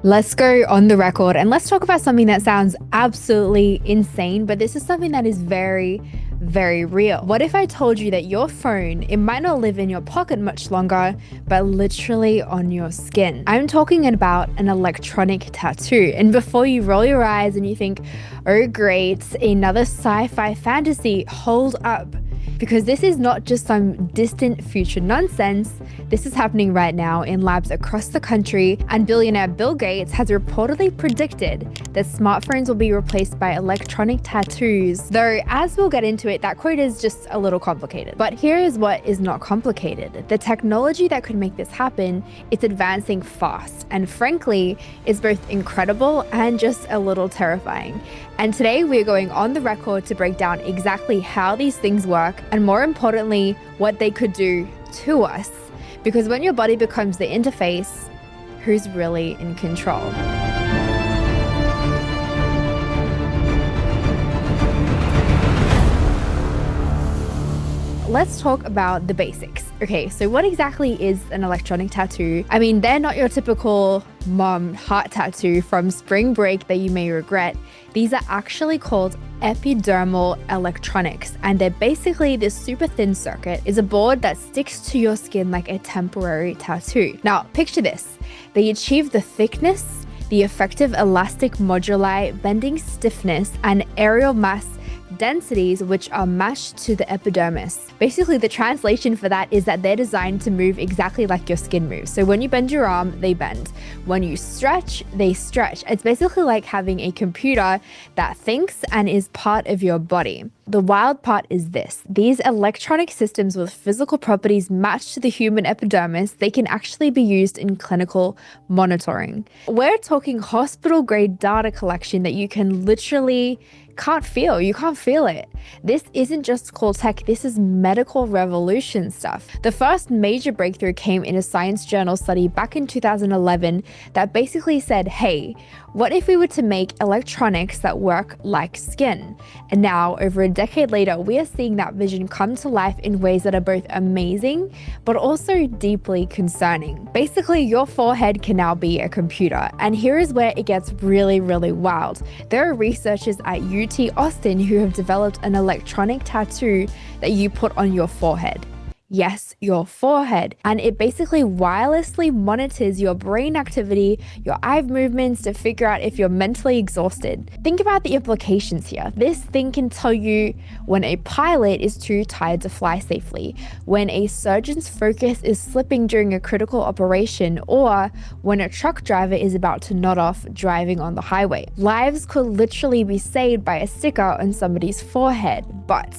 Let's go on the record and let's talk about something that sounds absolutely insane, but this is something that is very, very real. What if I told you that your phone, it might not live in your pocket much longer, but literally on your skin? I'm talking about an electronic tattoo. And before you roll your eyes and you think, oh great, another sci-fi fantasy, hold up. Because this is not just some distant future nonsense. This is happening right now in labs across the country, and billionaire Bill Gates has reportedly predicted that smartphones will be replaced by electronic tattoos. Though, as we'll get into it, that quote is just a little complicated. But here is what is not complicated. The technology that could make this happen, it's advancing fast, and frankly, is both incredible and just a little terrifying. And today we're going on the record to break down exactly how these things work, and more importantly, what they could do to us. Because when your body becomes the interface, who's really in control? Let's talk about the basics. Okay, so what exactly is an electronic tattoo? I mean, they're not your typical mom heart tattoo from spring break that you may regret. These are actually called epidermal electronics, and they're basically this super thin circuit is a board that sticks to your skin like a temporary tattoo. Now, picture this. They achieve the thickness, the effective elastic moduli, bending stiffness, and aerial mass densities which are matched to the epidermis. Basically, the translation for that is that they're designed to move exactly like your skin moves. So when you bend your arm, they bend. When you stretch, they stretch. It's basically like having a computer that thinks and is part of your body. The wild part is this. These electronic systems with physical properties matched to the human epidermis, they can actually be used in clinical monitoring. We're talking hospital-grade data collection that you can literally can't feel. You can't feel it. This isn't just cool tech. This is medical revolution stuff. The first major breakthrough came in a Science journal study back in 2011 that basically said, hey, what if we were to make electronics that work like skin? And now, over a decade later, we are seeing that vision come to life in ways that are both amazing, but also deeply concerning. Basically, your forehead can now be a computer. And here is where it gets really, really wild. There are researchers at UT Austin who have developed an electronic tattoo that you put on your forehead. Yes, your forehead. And it basically wirelessly monitors your brain activity, your eye movements to figure out if you're mentally exhausted. Think about the implications here. This thing can tell you when a pilot is too tired to fly safely, when a surgeon's focus is slipping during a critical operation, or when a truck driver is about to nod off driving on the highway. Lives could literally be saved by a sticker on somebody's forehead. But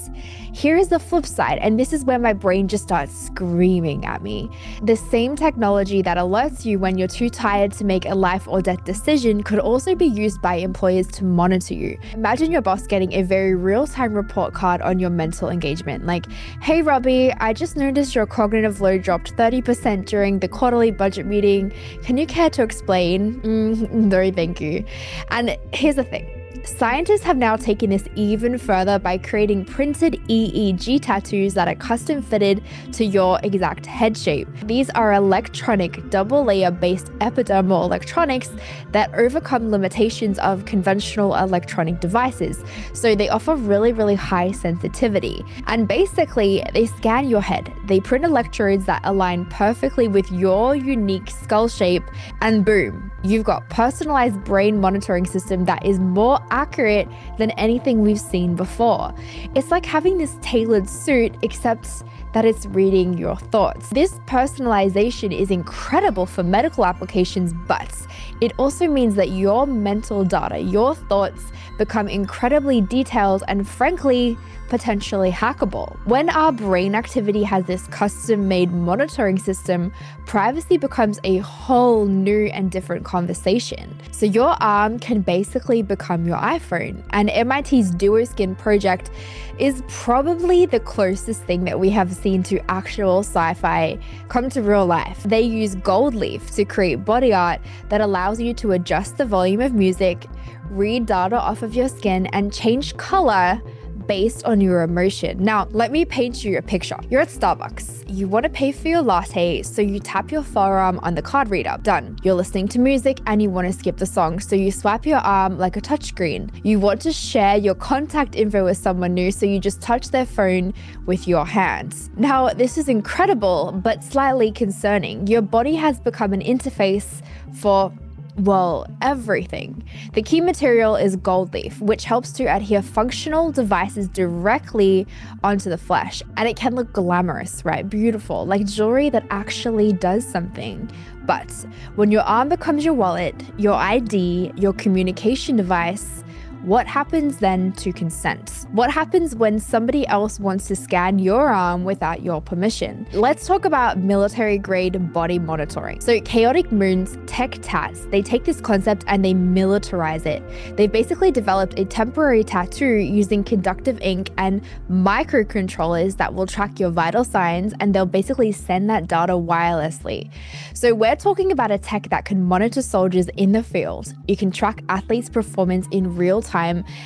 here is the flip side, and this is where my brain just starts screaming at me. The same technology that alerts you when you're too tired to make a life or death decision could also be used by employers to monitor you. Imagine your boss getting a very real-time report card on your mental engagement, like, hey Robbi, I just noticed your cognitive load dropped 30% during the quarterly budget meeting. Can you care to explain? No, thank you. And here's the thing. Scientists have now taken this even further by creating printed EEG tattoos that are custom fitted to your exact head shape. These are electronic double-layer based epidermal electronics that overcome limitations of conventional electronic devices. So they offer really, really high sensitivity. And basically, they scan your head. They print electrodes that align perfectly with your unique skull shape, and boom, you've got personalized brain monitoring system that is more accurate than anything we've seen before. It's like having this tailored suit, except that it's reading your thoughts. This personalization is incredible for medical applications, but it also means that your mental data, your thoughts, become incredibly detailed and frankly, potentially hackable. When our brain activity has this custom-made monitoring system, privacy becomes a whole new and different conversation. So your arm can basically become your iPhone, and MIT's DuoSkin project is probably the closest thing that we have seen to actual sci-fi come to real life. They use gold leaf to create body art that allows you to adjust the volume of music, read data off of your skin, and change color based on your emotion. Now, let me paint you a picture. You're at Starbucks. You want to pay for your latte, so you tap your forearm on the card reader. Done. You're listening to music and you want to skip the song, so you swipe your arm like a touchscreen. You want to share your contact info with someone new, so you just touch their phone with your hands. Now, this is incredible, but slightly concerning. Your body has become an interface for, well, everything. The key material is gold leaf, which helps to adhere functional devices directly onto the flesh. And it can look glamorous, right? Beautiful, like jewelry that actually does something. But when your arm becomes your wallet, your ID, your communication device, what happens then to consent? What happens when somebody else wants to scan your arm without your permission? Let's talk about military-grade body monitoring. So Chaotic Moon's tech tats, they take this concept and they militarize it. They've basically developed a temporary tattoo using conductive ink and microcontrollers that will track your vital signs, and they'll basically send that data wirelessly. So we're talking about a tech that can monitor soldiers in the field. You can track athletes' performance in real time,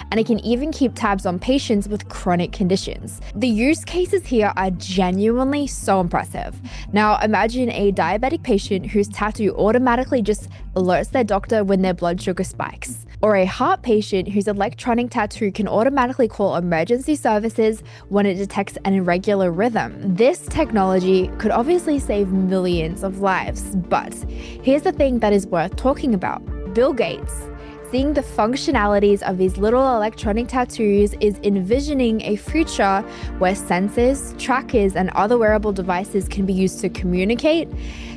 and it can even keep tabs on patients with chronic conditions. The use cases here are genuinely so impressive. Now, imagine a diabetic patient whose tattoo automatically just alerts their doctor when their blood sugar spikes, or a heart patient whose electronic tattoo can automatically call emergency services when it detects an irregular rhythm. This technology could obviously save millions of lives, but here's the thing that is worth talking about. Bill Gates, seeing the functionalities of these little electronic tattoos, is envisioning a future where sensors, trackers, and other wearable devices can be used to communicate,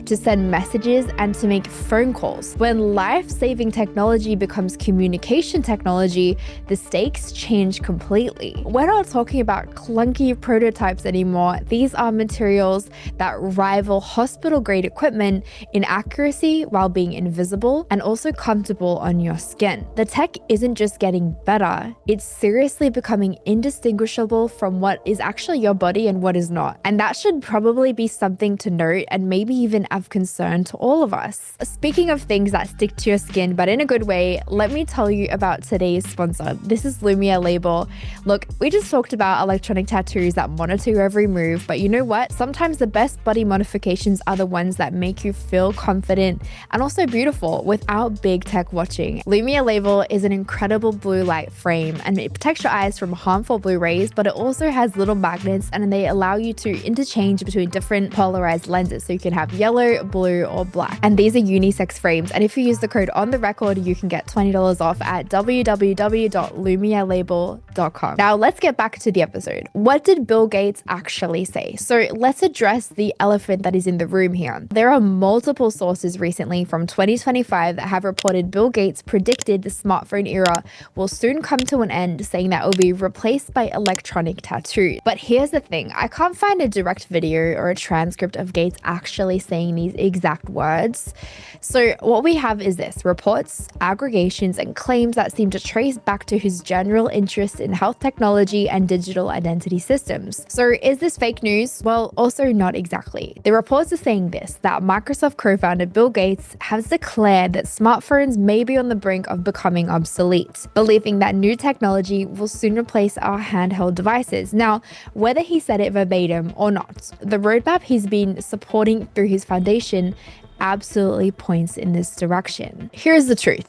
to send messages, and to make phone calls. When life-saving technology becomes communication technology, the stakes change completely. We're not talking about clunky prototypes anymore. These are materials that rival hospital-grade equipment in accuracy while being invisible and also comfortable on your skin. The tech isn't just getting better, it's seriously becoming indistinguishable from what is actually your body and what is not. And that should probably be something to note and maybe even of concern to all of us. Speaking of things that stick to your skin, but in a good way, let me tell you about today's sponsor. This is Lumiér Label. Look, we just talked about electronic tattoos that monitor your every move, but you know what? Sometimes the best body modifications are the ones that make you feel confident and also beautiful without big tech watching. Lumiér Label is an incredible blue light frame, and it protects your eyes from harmful blue rays, but it also has little magnets, and they allow you to interchange between different polarized lenses. So you can have yellow, blue, or black. And these are unisex frames. And if you use the code ONTHERECORD, you can get $20 off at www.lumierlabel.com. Now let's get back to the episode. What did Bill Gates actually say? So let's address the elephant that is in the room here. There are multiple sources recently from 2025 that have reported Bill Gates predicted the smartphone era will soon come to an end, saying that it will be replaced by electronic tattoos. But here's the thing, I can't find a direct video or a transcript of Gates actually saying these exact words. So what we have is this: reports, aggregations, and claims that seem to trace back to his general interest in health technology and digital identity systems. So is this fake news? Well, also not exactly. The reports are saying this, that Microsoft co-founder Bill Gates has declared that smartphones may be on the brink of becoming obsolete, believing that new technology will soon replace our handheld devices. Now, whether he said it verbatim or not, the roadmap he's been supporting through his foundation absolutely points in this direction. Here's the truth.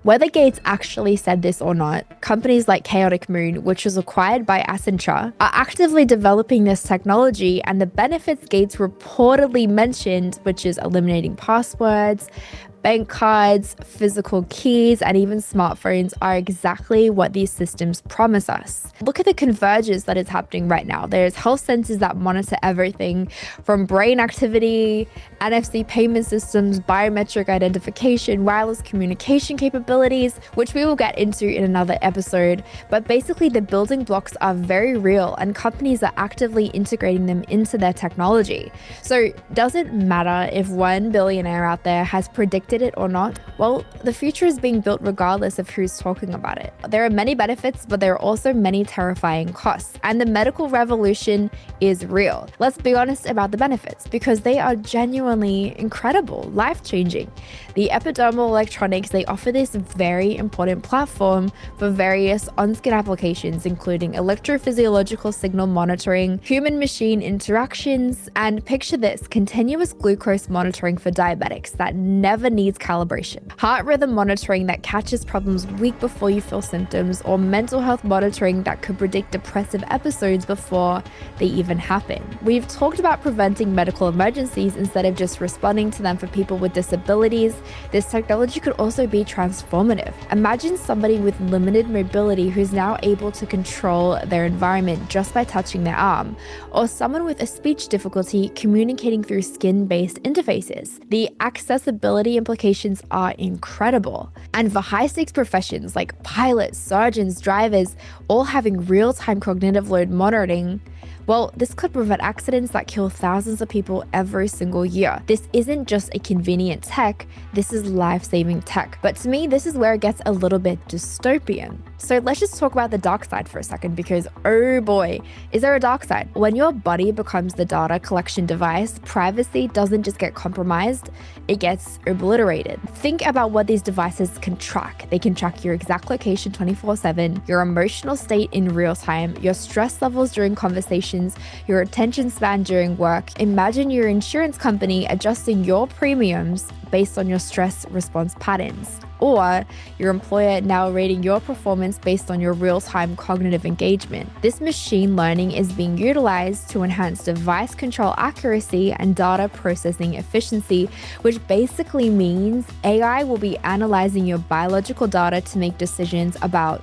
Whether Gates actually said this or not, companies like Chaotic Moon, which was acquired by Accenture, are actively developing this technology, and the benefits Gates reportedly mentioned, which is eliminating passwords, bank cards, physical keys, and even smartphones, are exactly what these systems promise us. Look at the convergence that is happening right now. There's health sensors that monitor everything from brain activity, NFC payment systems, biometric identification, wireless communication capabilities, which we will get into in another episode. But basically, the building blocks are very real, and companies are actively integrating them into their technology. So does it matter if one billionaire out there has predicted predicted it or not, well, the future is being built regardless of who's talking about it. There are many benefits, but there are also many terrifying costs. And the medical revolution is real. Let's be honest about the benefits, because they are genuinely incredible, life-changing. The epidermal electronics, they offer this very important platform for various on-skin applications, including electrophysiological signal monitoring, human-machine interactions, and picture this, continuous glucose monitoring for diabetics that never needs calibration, heart rhythm monitoring that catches problems week before you feel symptoms, or mental health monitoring that could predict depressive episodes before they even happen. We've talked about preventing medical emergencies instead of just responding to them for people with disabilities. This technology could also be transformative. Imagine somebody with limited mobility who's now able to control their environment just by touching their arm, or someone with a speech difficulty communicating through skin-based interfaces. The accessibility implications are incredible. And for high-stakes professions like pilots, surgeons, drivers, all having real-time cognitive load monitoring, well, this could prevent accidents that kill thousands of people every single year. This isn't just a convenient tech, this is life-saving tech. But to me, this is where it gets a little bit dystopian. So let's just talk about the dark side for a second, because oh boy, is there a dark side? When your body becomes the data collection device, privacy doesn't just get compromised, it gets obliterated. Think about what these devices can track. They can track your exact location 24/7, your emotional state in real time, your stress levels during conversations, your attention span during work. Imagine your insurance company adjusting your premiums based on your stress response patterns, or your employer now rating your performance based on your real-time cognitive engagement. This machine learning is being utilized to enhance device control accuracy and data processing efficiency, which basically means AI will be analyzing your biological data to make decisions about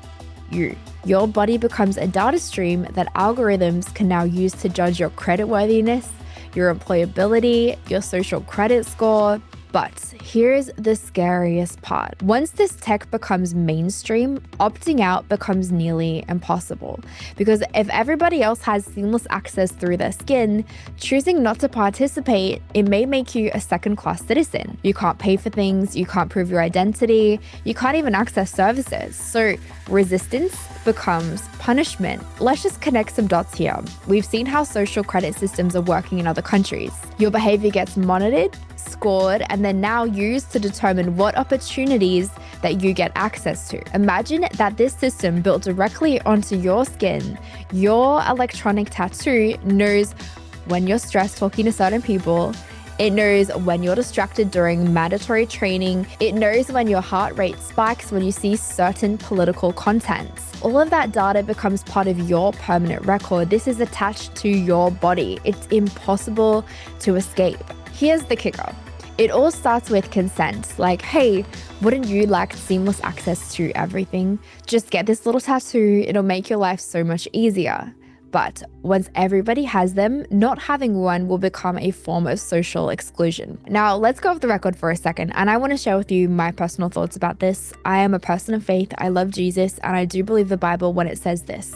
you. Your body becomes a data stream that algorithms can now use to judge your creditworthiness, your employability, your social credit score. But here's the scariest part. Once this tech becomes mainstream, opting out becomes nearly impossible. Because if everybody else has seamless access through their skin, choosing not to participate, it may make you a second-class citizen. You can't pay for things, you can't prove your identity, you can't even access services. So resistance becomes punishment. Let's just connect some dots here. We've seen how social credit systems are working in other countries. Your behavior gets monitored, scored, and then now used to determine what opportunities that you get access to. Imagine that this system built directly onto your skin, your electronic tattoo knows when you're stressed talking to certain people. It knows when you're distracted during mandatory training. It knows when your heart rate spikes when you see certain political contents. All of that data becomes part of your permanent record. This is attached to your body. It's impossible to escape. Here's the kicker. It all starts with consent. Like, hey, wouldn't you like seamless access to everything? Just get this little tattoo. It'll make your life so much easier. But once everybody has them, not having one will become a form of social exclusion. Now, let's go off the record for a second, and I want to share with you my personal thoughts about this. I am a person of faith, I love Jesus, and I do believe the Bible when it says this.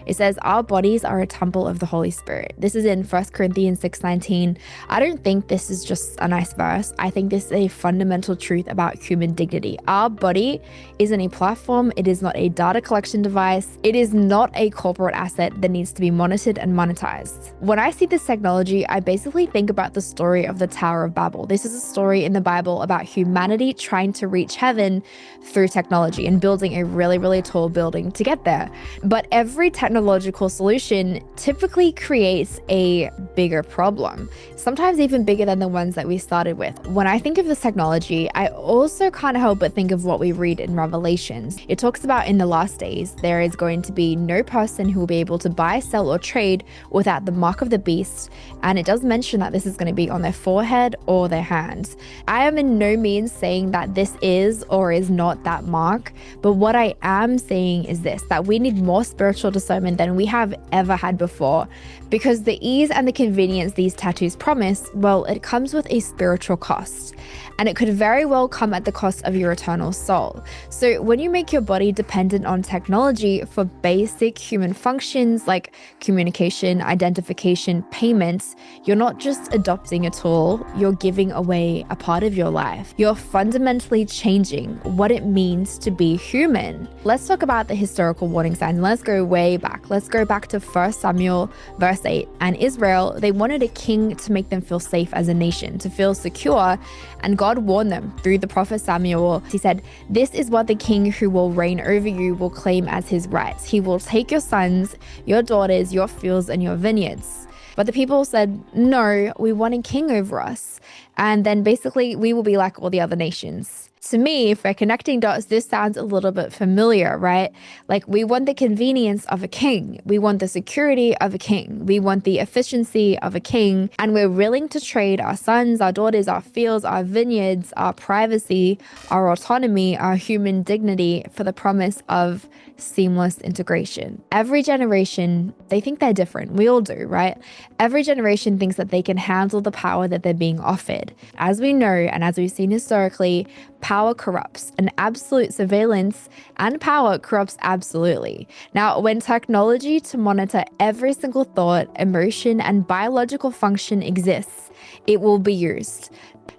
It says, our bodies are a temple of the Holy Spirit. This is in 1 Corinthians 6:19. I don't think this is just a nice verse. I think this is a fundamental truth about human dignity. Our body isn't a platform. It is not a data collection device. It is not a corporate asset that needs to be monitored and monetized. When I see this technology, I basically think about the story of the Tower of Babel. This is a story in the Bible about humanity trying to reach heaven through technology and building a really, really tall building to get there. But every technological solution typically creates a bigger problem, sometimes even bigger than the ones that we started with. When I think of this technology, I also can't help but think of what we read in Revelations. It talks about in the last days, there is going to be no person who will be able to buy, sell, or trade without the mark of the beast. And it does mention that this is going to be on their forehead or their hands. I am in no means saying that this is or is not that mark, but what I am saying is this, that we need more spiritual discernment than we have ever had before, because the ease and the convenience these tattoos promise, well, it comes with a spiritual cost. And it could very well come at the cost of your eternal soul. So when you make your body dependent on technology for basic human functions like communication, identification, payments, you're not just adopting a tool, you're giving away a part of your life. You're fundamentally changing what it means to be human. Let's talk about the historical warning signs. Let's go way back. Let's go back to 1 Samuel verse 8. And Israel, they wanted a king to make them feel safe as a nation, to feel secure. And God warned them through the prophet Samuel. He said, "This is what the king who will reign over you will claim as his rights. He will take your sons, your daughters, your fields, and your vineyards." But the people said, "No, we want a king over us. And then basically we will be like all the other nations." To me, if we're connecting dots, this sounds a little bit familiar, right? Like we want the convenience of a king. We want the security of a king. We want the efficiency of a king. And we're willing to trade our sons, our daughters, our fields, our vineyards, our privacy, our autonomy, our human dignity for the promise of seamless integration. Every generation, they think they're different. We all do, right? Every generation thinks that they can handle the power that they're being offered. As we know, and as we've seen historically, power corrupts, and absolute surveillance and power corrupts absolutely. Now, when technology to monitor every single thought, emotion, and biological function exists, it will be used.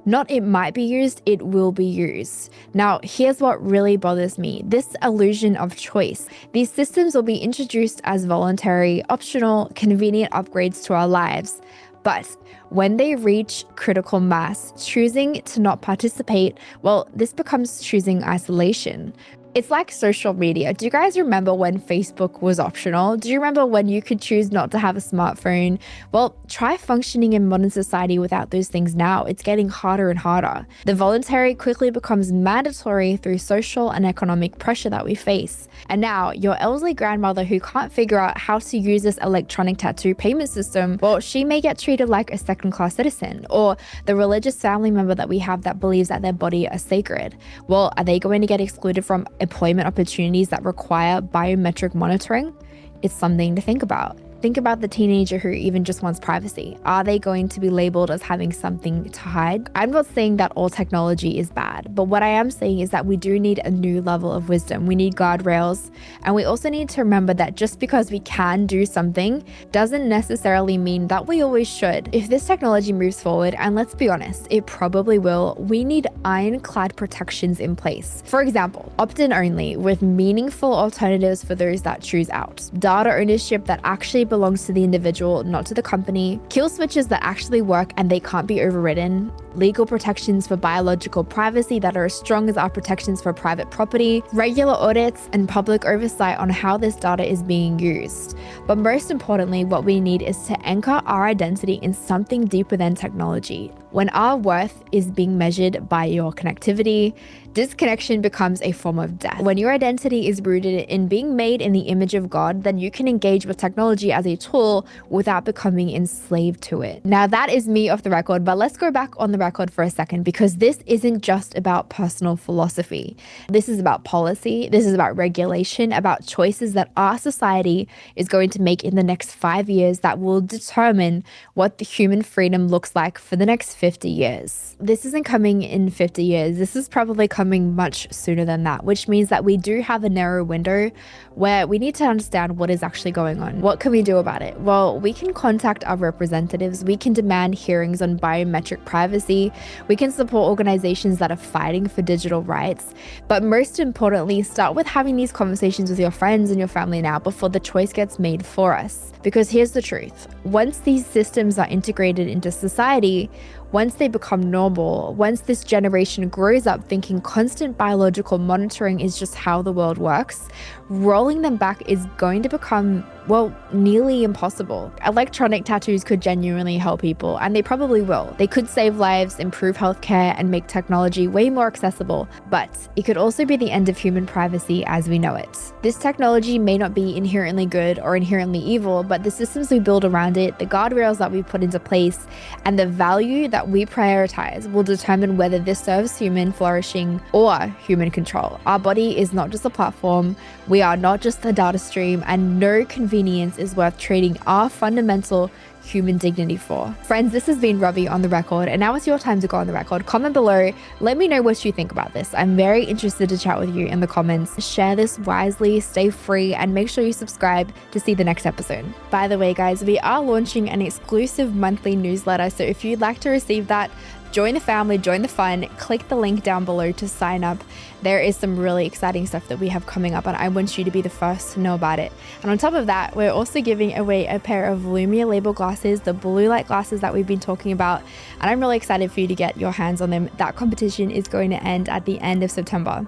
Not it might be used, it will be used. Now, here's what really bothers me. This illusion of choice. These systems will be introduced as voluntary, optional, convenient upgrades to our lives. But when they reach critical mass, choosing to not participate, well, this becomes choosing isolation. It's like social media. Do you guys remember when Facebook was optional? Do you remember when you could choose not to have a smartphone? Well, try functioning in modern society without those things now. It's getting harder and harder. The voluntary quickly becomes mandatory through social and economic pressure that we face. And now, your elderly grandmother who can't figure out how to use this electronic tattoo payment system, well, she may get treated like a second-class citizen. Or the religious family member that we have that believes that their body is sacred. Well, are they going to get excluded from employment opportunities that require biometric monitoring? It's something to think about. Think about the teenager who even just wants privacy. Are they going to be labeled as having something to hide? I'm not saying that all technology is bad, but what I am saying is that we do need a new level of wisdom. We need guardrails, and we also need to remember that just because we can do something doesn't necessarily mean that we always should. If this technology moves forward, and let's be honest, it probably will, we need ironclad protections in place. For example, opt-in only with meaningful alternatives for those that choose out. Data ownership that actually belongs to the individual, not to the company. Kill switches that actually work and they can't be overridden. Legal protections for biological privacy that are as strong as our protections for private property. Regular audits and public oversight on how this data is being used. But most importantly, what we need is to anchor our identity in something deeper than technology. When our worth is being measured by your connectivity, disconnection becomes a form of death. When your identity is rooted in being made in the image of God, then you can engage with technology as a tool without becoming enslaved to it. Now, that is me off the record, but let's go back on the record for a second, because this isn't just about personal philosophy. This is about policy. This is about regulation, about choices that our society is going to make in the next 5 years that will determine what the human freedom looks like for the next 50 years. This isn't coming in 50 years. This is probably coming much sooner than that, which means that we do have a narrow window where we need to understand what is actually going on. What can we do about it? Well, we can contact our representatives. We can demand hearings on biometric privacy. We can support organizations that are fighting for digital rights. But most importantly, start with having these conversations with your friends and your family now before the choice gets made for us. Because here's the truth. Once these systems are integrated into society, once they become normal, once this generation grows up thinking constant biological monitoring is just how the world works, rolling them back is going to become, well, nearly impossible. Electronic tattoos could genuinely help people, and they probably will. They could save lives, improve healthcare, and make technology way more accessible, but it could also be the end of human privacy as we know it. This technology may not be inherently good or inherently evil, but the systems we build around it, the guardrails that we put into place, and the value that that we prioritize will determine whether this serves human flourishing or human control. Our body is not just a platform, we are not just a data stream, and no convenience is worth trading our fundamental human dignity for. Friends, this has been Robbi on the record, and now it's your time to go on the record. Comment below, let me know what you think about this. I'm very interested to chat with you in the comments. Share this wisely, stay free, and make sure you subscribe to see the next episode. By the way, guys, we are launching an exclusive monthly newsletter, so if you'd like to receive that, join the family, join the fun, click the link down below to sign up. There is some really exciting stuff that we have coming up, and I want you to be the first to know about it. And on top of that, we're also giving away a pair of Lumiér Label glasses, the blue light glasses that we've been talking about, and I'm really excited for you to get your hands on them. That competition is going to end at the end of September.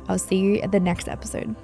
I'll see you at the next episode.